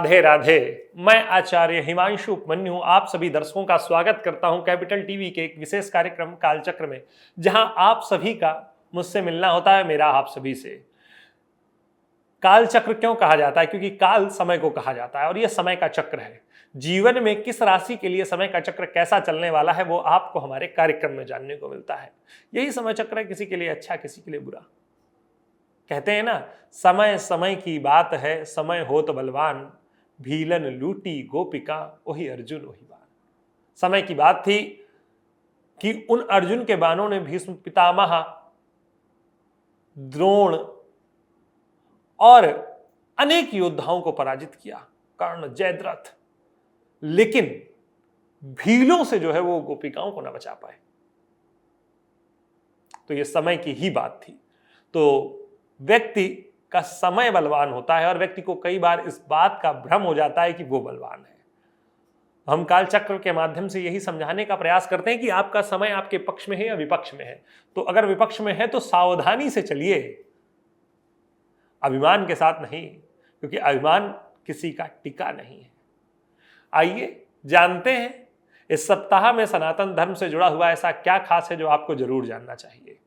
राधे राधे। मैं आचार्य हिमांशु उपमन्यु आप सभी दर्शकों का स्वागत करता हूं कैपिटल टीवी के एक विशेष कार्यक्रम कालचक्र में, जहां आप सभी का मुझसे मिलना होता है, मेरा आप सभी से। कालचक्र क्यों कहा जाता है? क्योंकि काल समय को कहा जाता है और यह समय का चक्र है। जीवन में किस राशि के लिए समय का चक्र कैसा चलने वाला है वो आपको हमारे कार्यक्रम में जानने को मिलता है। यही समय चक्र है, किसी के लिए अच्छा, किसी के लिए बुरा। कहते हैं ना, समय समय की बात है, समय होत बलवान, भीलन लूटी गोपिका वही अर्जुन वही बाण। समय की बात थी कि उन अर्जुन के बाणों ने भीष्म पितामह, द्रोण और अनेक योद्धाओं को पराजित किया, कर्ण, जयद्रथ, लेकिन भीलों से जो है वो गोपिकाओं को ना बचा पाए। तो ये समय की ही बात थी। तो व्यक्ति का समय बलवान होता है और व्यक्ति को कई बार इस बात का भ्रम हो जाता है कि वो बलवान है। हम कालचक्र के माध्यम से यही समझाने का प्रयास करते हैं कि आपका समय आपके पक्ष में है या विपक्ष में है। तो अगर विपक्ष में है तो सावधानी से चलिए, अभिमान के साथ नहीं, क्योंकि अभिमान किसी का टिका नहीं है। आइए जानते हैं इस सप्ताह में सनातन धर्म से जुड़ा हुआ ऐसा क्या खास है जो आपको जरूर जानना चाहिए।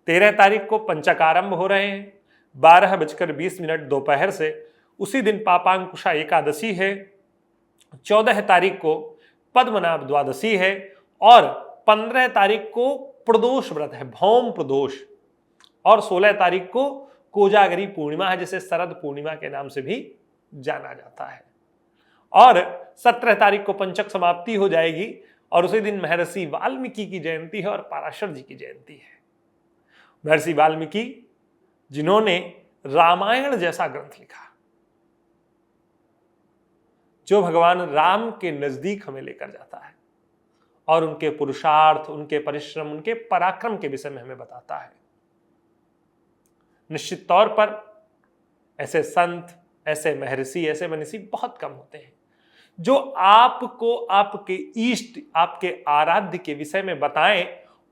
13 तारीख को पंचक आरंभ हो रहे हैं, 12:20 दोपहर से। उसी दिन पापांकुशा एकादशी है। 14 तारीख को पद्मनाभ द्वादशी है और 15 तारीख को प्रदोष व्रत है, भौम प्रदोष। और 16 तारीख को कोजागरी पूर्णिमा है, जिसे शरद पूर्णिमा के नाम से भी जाना जाता है। और 17 तारीख को पंचक समाप्ति हो जाएगी और उसी दिन महर्षि वाल्मीकि की जयंती है और पराशर जी की जयंती है। महर्षि वाल्मीकि जिन्होंने रामायण जैसा ग्रंथ लिखा, जो भगवान राम के नजदीक हमें लेकर जाता है और उनके पुरुषार्थ, उनके परिश्रम, उनके पराक्रम के विषय में हमें बताता है। निश्चित तौर पर ऐसे संत, ऐसे महर्षि, ऐसे मनीषी बहुत कम होते हैं जो आपको आपके इष्ट, आपके आराध्य के विषय में बताएं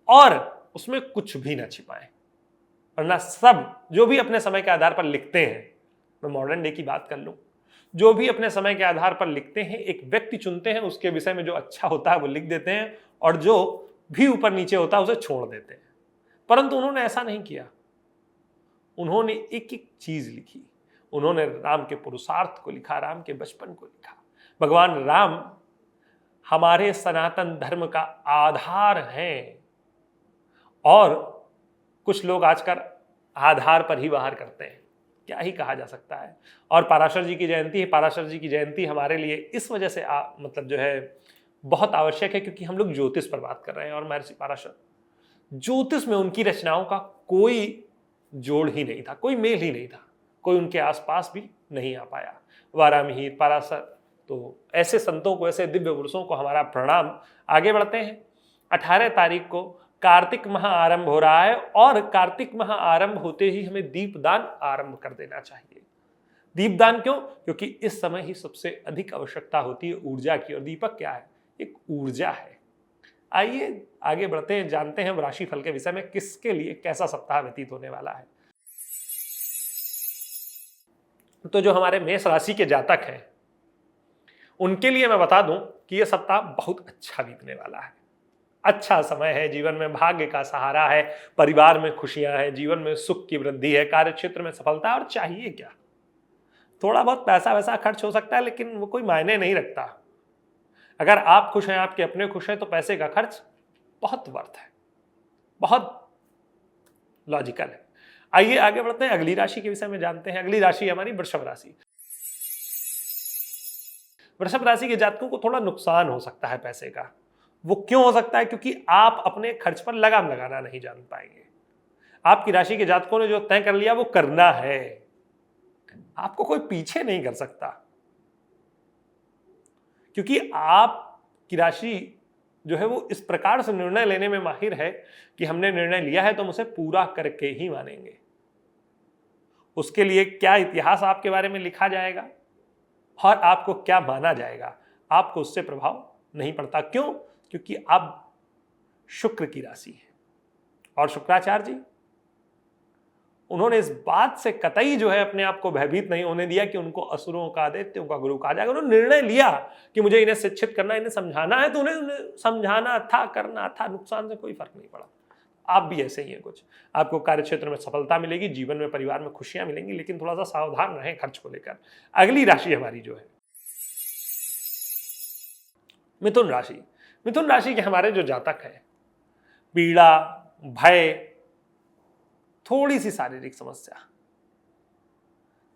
और उसमें कुछ भी ना छिपाएं। वरना सब जो भी अपने समय के आधार पर लिखते हैं, मैं मॉडर्न डे की बात कर लूं, जो भी अपने समय के आधार पर लिखते हैं, एक व्यक्ति चुनते हैं, उसके विषय में जो अच्छा होता है वो लिख देते हैं और जो भी ऊपर नीचे होता है उसे छोड़ देते हैं। परंतु उन्होंने ऐसा नहीं किया। उन्होंने एक एक चीज लिखी। उन्होंने राम के पुरुषार्थ को लिखा, राम के बचपन को लिखा। भगवान राम हमारे सनातन धर्म का आधार हैं और कुछ लोग आजकल आधार पर ही बाहर करते हैं, क्या ही कहा जा सकता है। और पराशर जी की जयंती है। पराशर जी की जयंती हमारे लिए इस वजह से मतलब जो है बहुत आवश्यक है क्योंकि हम लोग ज्योतिष पर बात कर रहे हैं और महर्षि पराशर, ज्योतिष में उनकी रचनाओं का कोई जोड़ ही नहीं था, कोई मेल ही नहीं था, कोई उनके आसपास भी नहीं आ पाया। वारामिहिर, पराशर, तो ऐसे संतों को, ऐसे दिव्य पुरुषों को हमारा प्रणाम। आगे बढ़ते हैं। 18 तारीख को कार्तिक माह आरंभ हो रहा है और कार्तिक माह आरंभ होते ही हमें दीपदान आरंभ कर देना चाहिए। दीपदान क्यों? क्योंकि इस समय ही सबसे अधिक आवश्यकता होती है ऊर्जा की, और दीपक क्या है? एक ऊर्जा है। आइए आगे बढ़ते हैं, जानते हैं राशिफल के विषय में, किसके लिए कैसा सप्ताह व्यतीत होने वाला है। तो जो हमारे मेष राशि के जातक हैं उनके लिए मैं बता दूं कि यह सप्ताह बहुत अच्छा बीतने वाला है। अच्छा समय है, जीवन में भाग्य का सहारा है, परिवार में खुशियां हैं, जीवन में सुख की वृद्धि है, कार्य क्षेत्र में सफलता। और चाहिए क्या? थोड़ा बहुत पैसा वैसा खर्च हो सकता है लेकिन वो कोई मायने नहीं रखता। अगर आप खुश हैं, आपके अपने खुश हैं, तो पैसे का खर्च बहुत वर्थ है, बहुत लॉजिकल है। आइए आगे बढ़ते हैं, अगली राशि के विषय में जानते हैं। अगली राशि हमारी वृषभ राशि। वृषभ राशि के जातकों को थोड़ा नुकसान हो सकता है पैसे का। वो क्यों हो सकता है? क्योंकि आप अपने खर्च पर लगाम लगाना नहीं जान पाएंगे। आपकी राशि के जातकों ने जो तय कर लिया वो करना है, आपको कोई पीछे नहीं कर सकता, क्योंकि आपकी राशि जो है वो इस प्रकार से निर्णय लेने में माहिर है कि हमने निर्णय लिया है तो हम उसे पूरा करके ही मानेंगे। उसके लिए क्या इतिहास आपके बारे में लिखा जाएगा और आपको क्या माना जाएगा, आपको उससे प्रभाव नहीं पड़ता। क्यों? क्योंकि आप शुक्र की राशि है और शुक्राचार्य जी उन्होंने इस बात से कतई जो है अपने आप को भयभीत नहीं होने दिया कि उनको असुरों का दैत्यों का गुरु कहा जाएगा। उन्होंने निर्णय लिया कि मुझे इन्हें शिक्षित करना, इन्हें समझाना है, तो उन्हें समझाना था, करना था, नुकसान से कोई फर्क नहीं पड़ा। आप भी ऐसे ही हैं कुछ। आपको कार्य क्षेत्र में सफलता मिलेगी, जीवन में परिवार में खुशियां मिलेंगी, लेकिन थोड़ा सा सावधान रहें खर्च को लेकर। अगली राशि हमारी जो है मिथुन राशि। मिथुन राशि के हमारे जो जातक हैं, पीड़ा, भय, थोड़ी सी शारीरिक समस्या,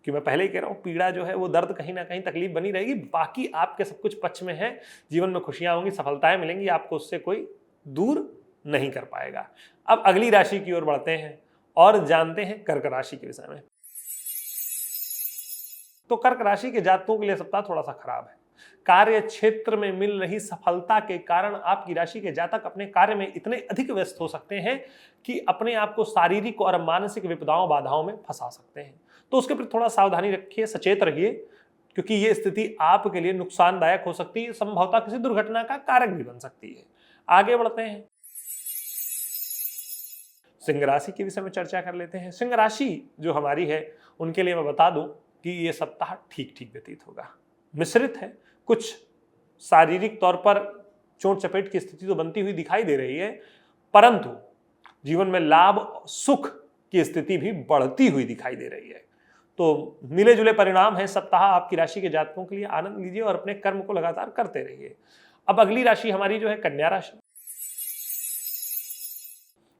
कि मैं पहले ही कह रहा हूं पीड़ा जो है वो दर्द कहीं ना कहीं तकलीफ बनी रहेगी, बाकी आपके सब कुछ पक्ष में है। जीवन में खुशियां होंगी, सफलताएं मिलेंगी, आपको उससे कोई दूर नहीं कर पाएगा। अब अगली राशि की ओर बढ़ते हैं और जानते हैं कर्क राशि के विषय में। तो कर्क राशि के जातकों के लिए सप्ताह थोड़ा सा खराब है। कार्य क्षेत्र में मिल रही सफलता के कारण आपकी राशि के जातक अपने कार्य में इतने अधिक व्यस्त हो सकते हैं कि अपने आप को शारीरिक और मानसिक विपदाओं बाधाओं में फंसा सकते हैं। तो उसके प्रति थोड़ा सावधानी रखिए, सचेत रहिए, क्योंकि यह स्थिति आपके लिए नुकसानदायक हो सकती है, संभवतः किसी दुर्घटना का कारक भी बन सकती है। आगे बढ़ते हैं, सिंह राशि के विषय में चर्चा कर लेते हैं। सिंह राशि जो हमारी है, उनके लिए मैं बता दूं कि यह सप्ताह ठीक ठीक व्यतीत होगा। मिश्रित है, कुछ शारीरिक तौर पर चोट चपेट की स्थिति तो बनती हुई दिखाई दे रही है, परंतु जीवन में लाभ सुख की स्थिति भी बढ़ती हुई दिखाई दे रही है। तो मिले जुले परिणाम है सप्ताह आपकी राशि के जातकों के लिए। आनंद लीजिए और अपने कर्म को लगातार करते रहिए। अब अगली राशि हमारी जो है कन्या राशि।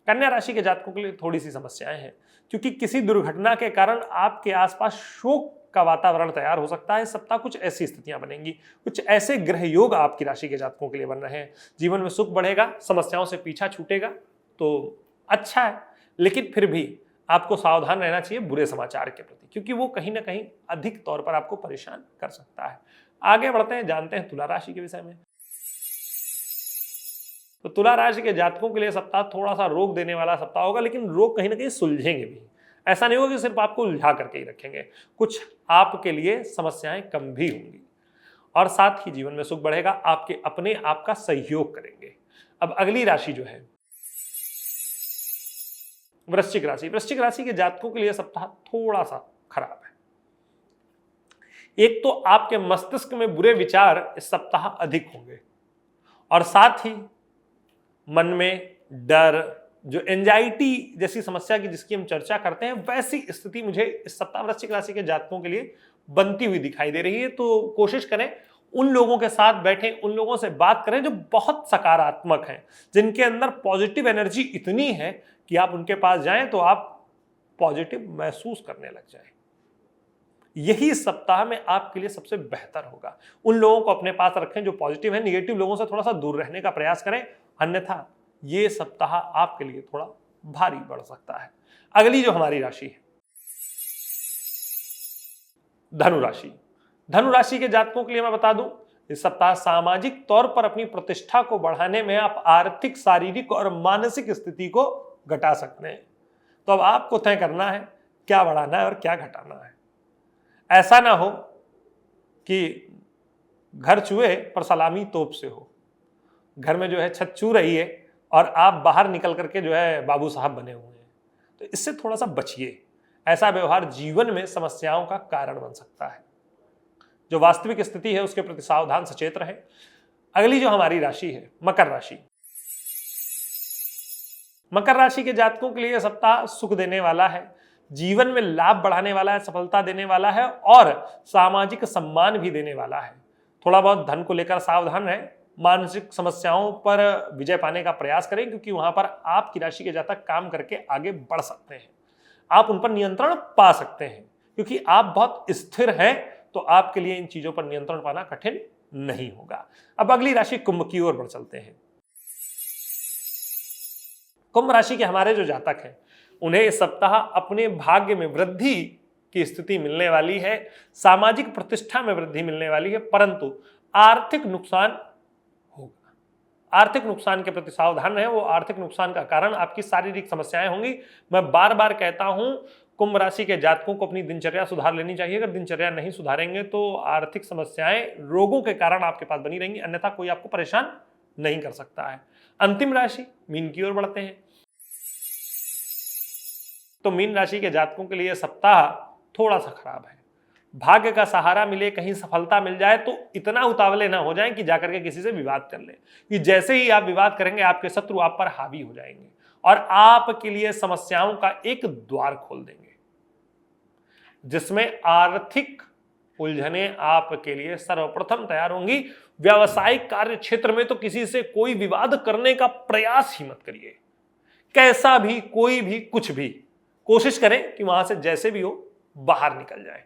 कन्या राशि के जातकों के लिए थोड़ी सी समस्याएं हैं, क्योंकि किसी दुर्घटना के कारण आपके आसपास शोक का वातावरण तैयार हो सकता है। सप्ताह कुछ ऐसी स्थितियां बनेंगी, कुछ ऐसे ग्रह योग आपकी राशि के जातकों के लिए बन रहे हैं। जीवन में सुख बढ़ेगा, समस्याओं से पीछा छूटेगा, तो अच्छा है, लेकिन फिर भी आपको सावधान रहना चाहिए बुरे समाचार के प्रति, क्योंकि वो कहीं ना कहीं अधिक तौर पर आपको परेशान कर सकता है। आगे बढ़ते हैं, जानते हैं तुला राशि के विषय में। तो तुला राशि के जातकों के लिए सप्ताह थोड़ा सा रोक देने वाला सप्ताह होगा, लेकिन रोग कहीं ना कहीं सुलझेंगे भी। ऐसा नहीं होगा कि सिर्फ आपको उलझा करके ही रखेंगे, कुछ आपके लिए समस्याएं कम भी होंगी और साथ ही जीवन में सुख बढ़ेगा। आपके अपने आप का सहयोग करेंगे। अब अगली राशि जो है वृश्चिक राशि। वृश्चिक राशि के जातकों के लिए सप्ताह थोड़ा सा खराब है। एक तो आपके मस्तिष्क में बुरे विचार इस सप्ताह अधिक होंगे और साथ ही मन में डर, जो एंजाइटी जैसी समस्या की जिसकी हम चर्चा करते हैं, वैसी स्थिति मुझे इस सप्ताह वृश्चिक राशि के जातकों के लिए बनती हुई दिखाई दे रही है। तो कोशिश करें उन लोगों के साथ बैठें, उन लोगों से बात करें जो बहुत सकारात्मक हैं, जिनके अंदर पॉजिटिव एनर्जी इतनी है कि आप उनके पास जाएं तो आप पॉजिटिव महसूस करने लग जाएं। यही सप्ताह में आपके लिए सबसे बेहतर होगा। उन लोगों को अपने पास रखें जो पॉजिटिव हैं, निगेटिव लोगों से थोड़ा सा दूर रहने का प्रयास करें, अन्यथा ये सप्ताह आपके लिए थोड़ा भारी पड़ सकता है। अगली जो हमारी राशि है धनु राशि। धनु राशि के जातकों के लिए मैं बता दूं, इस सप्ताह सामाजिक तौर पर अपनी प्रतिष्ठा को बढ़ाने में आप आर्थिक, शारीरिक और मानसिक स्थिति को घटा सकते हैं। तो अब आपको तय करना है क्या बढ़ाना है और क्या घटाना है। ऐसा ना हो कि घर चूहे पर सलामी तोप से हो। घर में जो है छत चू रही है और आप बाहर निकल करके जो है बाबू साहब बने हुए हैं, तो इससे थोड़ा सा बचिए। ऐसा व्यवहार जीवन में समस्याओं का कारण बन सकता है। जो वास्तविक स्थिति है उसके प्रति सावधान सचेत रहें। अगली जो हमारी राशि है मकर राशि। मकर राशि के जातकों के लिए सप्ताह सुख देने वाला है, जीवन में लाभ बढ़ाने वाला है, सफलता देने वाला है और सामाजिक सम्मान भी देने वाला है। थोड़ा बहुत धन को लेकर सावधान रहें, मानसिक समस्याओं पर विजय पाने का प्रयास करें, क्योंकि वहां पर आपकी राशि के जातक काम करके आगे बढ़ सकते हैं। आप उन पर नियंत्रण पा सकते हैं, क्योंकि आप बहुत स्थिर हैं, तो आपके लिए इन चीजों पर नियंत्रण पाना कठिन नहीं होगा। अब अगली राशि कुंभ की ओर बढ़ चलते हैं। कुंभ राशि के हमारे जो जातक हैं, उन्हें इस सप्ताह अपने भाग्य में वृद्धि की स्थिति मिलने वाली है, सामाजिक प्रतिष्ठा में वृद्धि मिलने वाली है, परंतु आर्थिक नुकसान होगा। आर्थिक नुकसान के प्रति सावधान रहें। वो आर्थिक नुकसान का कारण आपकी शारीरिक समस्याएं होंगी। मैं बार बार कहता हूं, कुंभ राशि के जातकों को अपनी दिनचर्या सुधार लेनी चाहिए। अगर दिनचर्या नहीं सुधारेंगे तो आर्थिक समस्याएं रोगों के कारण आपके पास बनी रहेंगी, अन्यथा कोई आपको परेशान नहीं कर सकता है। अंतिम राशि मीन की ओर बढ़ते हैं। तो मीन राशि के जातकों के लिए सप्ताह थोड़ा सा खराब है। भाग्य का सहारा मिले, कहीं सफलता मिल जाए तो इतना उतावले ना हो जाएं कि जाकर के किसी से विवाद कर लें, कि जैसे ही आप विवाद करेंगे आपके शत्रु आप पर हावी हो जाएंगे और आपके लिए समस्याओं का एक द्वार खोल देंगे, जिसमें आर्थिक उलझने आपके लिए सर्वप्रथम तैयार होंगी। व्यावसायिक कार्य क्षेत्र में तो किसी से कोई विवाद करने का प्रयास ही मत करिए, कैसा भी, कोई भी, कुछ भी, कोशिश करें कि वहां से जैसे भी हो बाहर निकल जाए।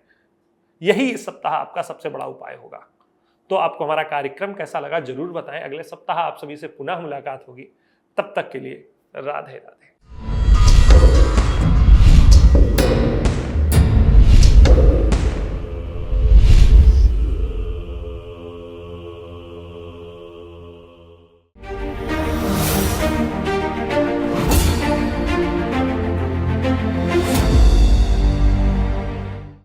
यही इस सप्ताह आपका सबसे बड़ा उपाय होगा। तो आपको हमारा कार्यक्रम कैसा लगा जरूर बताएं। अगले सप्ताह आप सभी से पुनः मुलाकात होगी। तब तक के लिए राधे राधे।